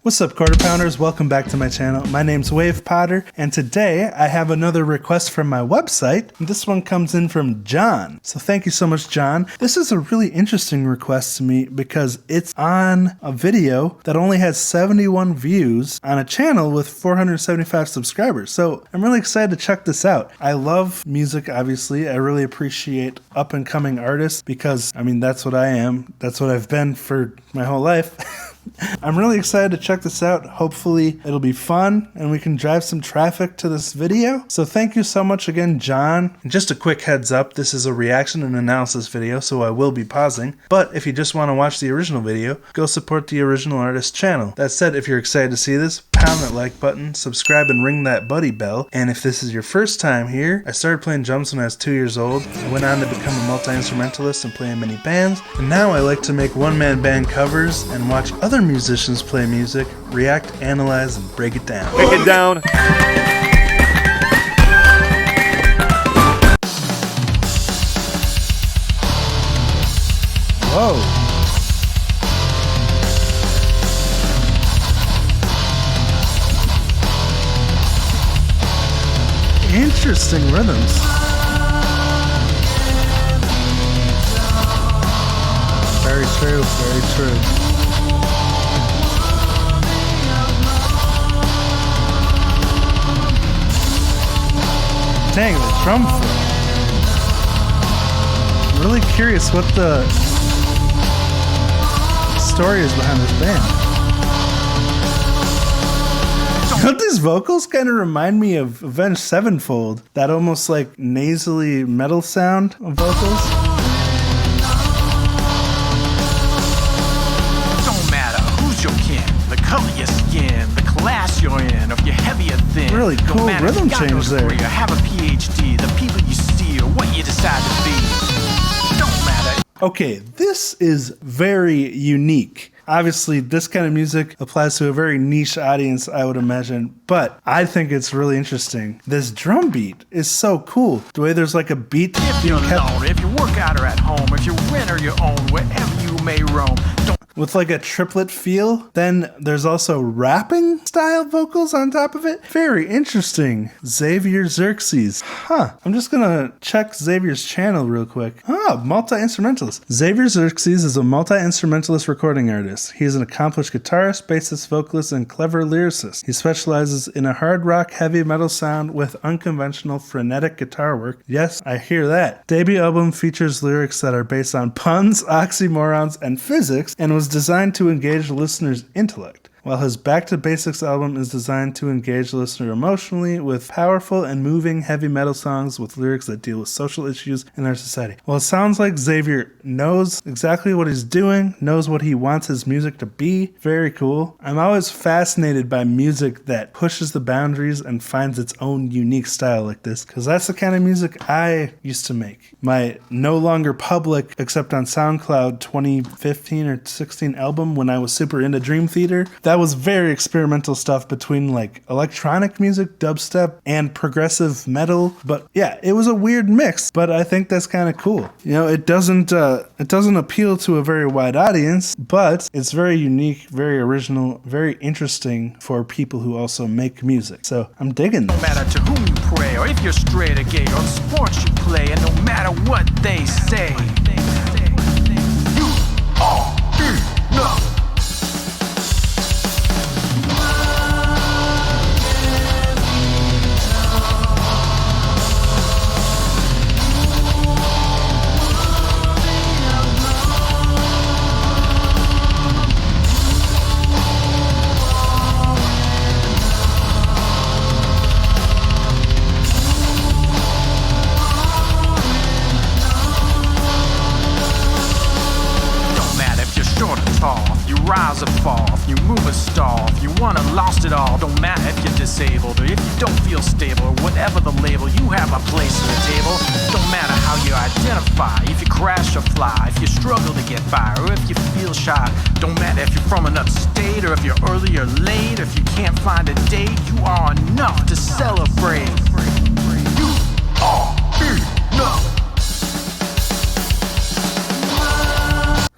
What's up, Quarter Pounders? Welcome back to my channel. My name's Wave Potter, and today I have another request from my website. This one comes in from John. So thank you so much, John. This is a really interesting request to me because it's on a video that only has 71 views on a channel with 475 subscribers. So I'm really excited to check this out. I love music, obviously. I really appreciate up-and-coming artists because, I mean, that's what I am. That's what I've been for my whole life. I'm really excited to check this out. Hopefully it'll be fun and we can drive some traffic to this video. So thank you so much again, John. And just a quick heads up, this is a reaction and analysis video, so I will be pausing. But if you just want to watch the original video, go support the original artist channel. That said, if you're excited to see this, pound that like button, subscribe and ring that buddy bell. And if this is your first time here, I started playing drums when I was 2 years old. I went on to become a multi-instrumentalist and play in many bands. And now I like to make one-man band covers and watch other musicians play music, react, analyze, and break it down. Break it down. Whoa. Interesting rhythms. Very true, very true. Dang, the drum fill. I'm really curious what the story is behind this band. Don't these vocals kind of remind me of Avenged Sevenfold? That almost like nasally metal sound of vocals? Don't matter who's your kin, the color your skin, the class you're in, if you're heavy or thin. Really cool rhythm change there. You have a PhD, the people you see or what you decide to be. Don't matter. Okay, this is very unique. Obviously, this kind of music applies to a very niche audience, I would imagine, but I think it's really interesting. This drum beat is so cool. The way there's like a beat. If you're alone, if you work out or at home, if you rent or you own, wherever you may roam, don't with like a triplet feel. Then there's also rapping style vocals on top of it. Very interesting. Xavier Xerxes. I'm just gonna check Xavier's channel real quick. Multi-instrumentalist. Xavier Xerxes is a multi-instrumentalist recording artist. He is an accomplished guitarist, bassist, vocalist, and clever lyricist. He specializes in a hard rock, heavy metal sound with unconventional, frenetic guitar work. Yes, I hear that. Debut album features lyrics that are based on puns, oxymorons, and physics, and was designed to engage the listener's intellect, while his Back to Basics album is designed to engage the listener emotionally with powerful and moving heavy metal songs with lyrics that deal with social issues in our society. Well, it sounds like Xavier knows exactly what he's doing, knows what he wants his music to be. Very cool. I'm always fascinated by music that pushes the boundaries and finds its own unique style like this, because that's the kind of music I used to make. My no longer public, except on SoundCloud, 2015 or 16 album when I was super into Dream Theater, that was very experimental stuff between like electronic music, dubstep, and progressive metal. But yeah, it was a weird mix, but I think that's kind of cool. You know, it doesn't appeal to a very wide audience, but it's very unique, very original, very interesting for people who also make music. So I'm digging this. No matter to whom you pray, or if you're straight or gay, or the sports you play, and no matter what they say, you are enough. If you rise or fall, if you move or stall, if you wanna lost it all, don't matter if you're disabled or if you don't feel stable or whatever the label, you have a place at the table. Don't matter how you identify, if you crash or fly, if you struggle to get by or if you feel shy. Don't matter if you're from another state or if you're early or late, or if you can't find a date, you are enough to celebrate. You are enough.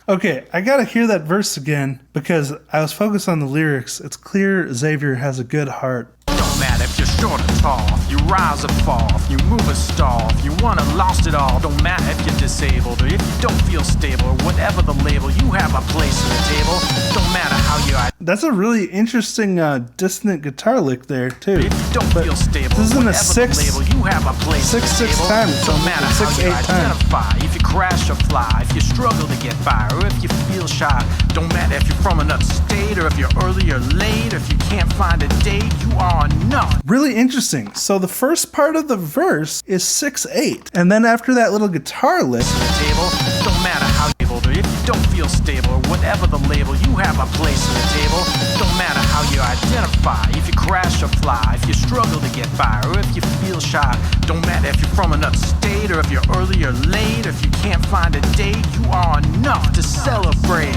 Okay, I gotta hear that verse again because I was focused on the lyrics. It's clear Xavier has a good heart. Don't matter if you're short or tall, if you rise or fall, if you move or stall, if you wanna lost it all. Don't matter if you're disabled or if you don't feel stable or whatever the label, you have a place at the table. Don't matter how you That's a really interesting dissonant guitar lick there too. if you don't feel stable, this isn't a whatever six- the label, you have a place at the 6/6 table. time. It's Don't almost matter a how 6/8 you time. identify, if you crash or fly, if you struggle to get by, or if you feel shy. Don't matter if you're from another state or if you're early or late, or if you can't find a date, you are enough. Really interesting. So the first part of the verse is 6/8, and then after that little guitar lick, Table. Don't matter how you able or if you don't feel stable or whatever the label, you have a place at the table. Don't matter how you identify, if you crash or fly, if you struggle to get by, or if you feel shy. Don't matter if you're from another state or if you're early or late, or if you can't find a date, you are enough to celebrate.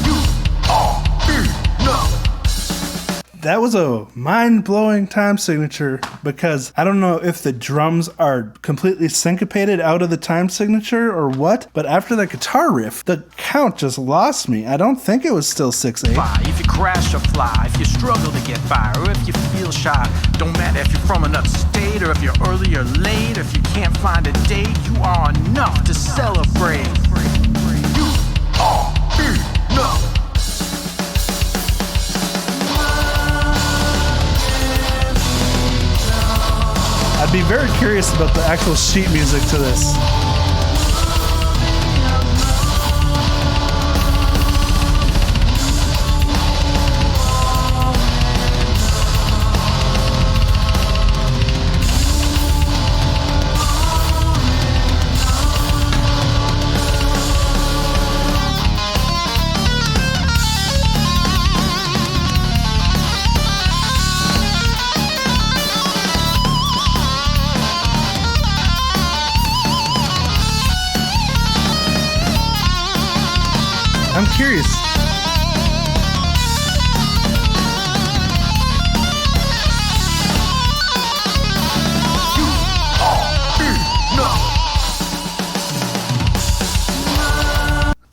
You are enough. that was a mind-blowing time signature because I don't know if the drums are completely syncopated out of the time signature or what, but after that guitar riff, the count just lost me. I don't think it was still 6/8. If you crash or fly, if you struggle to get by, or if you feel shy. Don't matter if you're from another state or if you're early or late, or if you can't find a date, you are enough to celebrate. You are enough. I'd be very curious about the actual sheet music to this. I'm curious.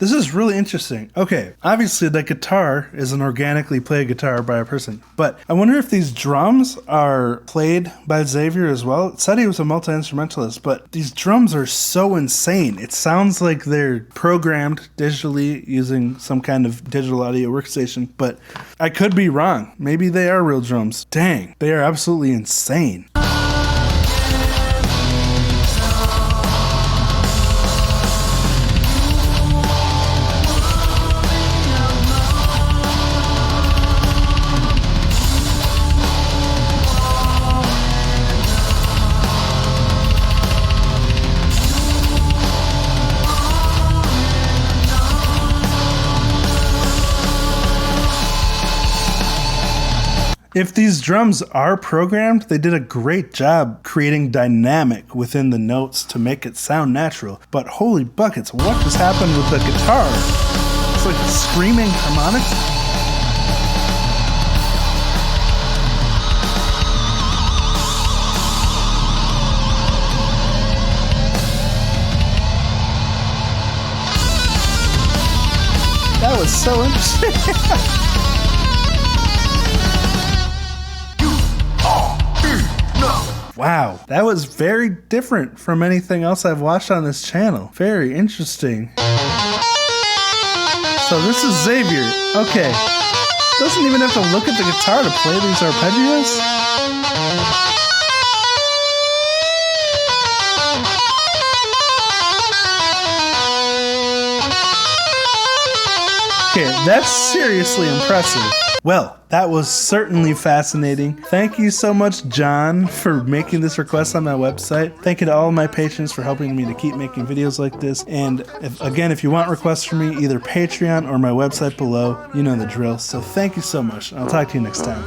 This is really interesting. Okay, obviously that guitar is an organically played guitar by a person, but I wonder if these drums are played by Xavier as well. It said he was a multi-instrumentalist, but these drums are so insane. It sounds like they're programmed digitally using some kind of digital audio workstation, but I could be wrong. Maybe they are real drums. Dang, they are absolutely insane. If these drums are programmed, they did a great job creating dynamic within the notes to make it sound natural. But holy buckets, what just happened with the guitar? It's like screaming harmonics. That was so interesting. Wow, that was very different from anything else I've watched on this channel. Very interesting. So this is Xavier. Okay. Doesn't even have to look at the guitar to play these arpeggios. Okay, that's seriously impressive. Well, that was certainly fascinating. Thank you so much, John, for making this request on my website. Thank you to all of my patrons for helping me to keep making videos like this. And if you want requests from me, either Patreon or my website below, you know the drill. So thank you so much. I'll talk to you next time.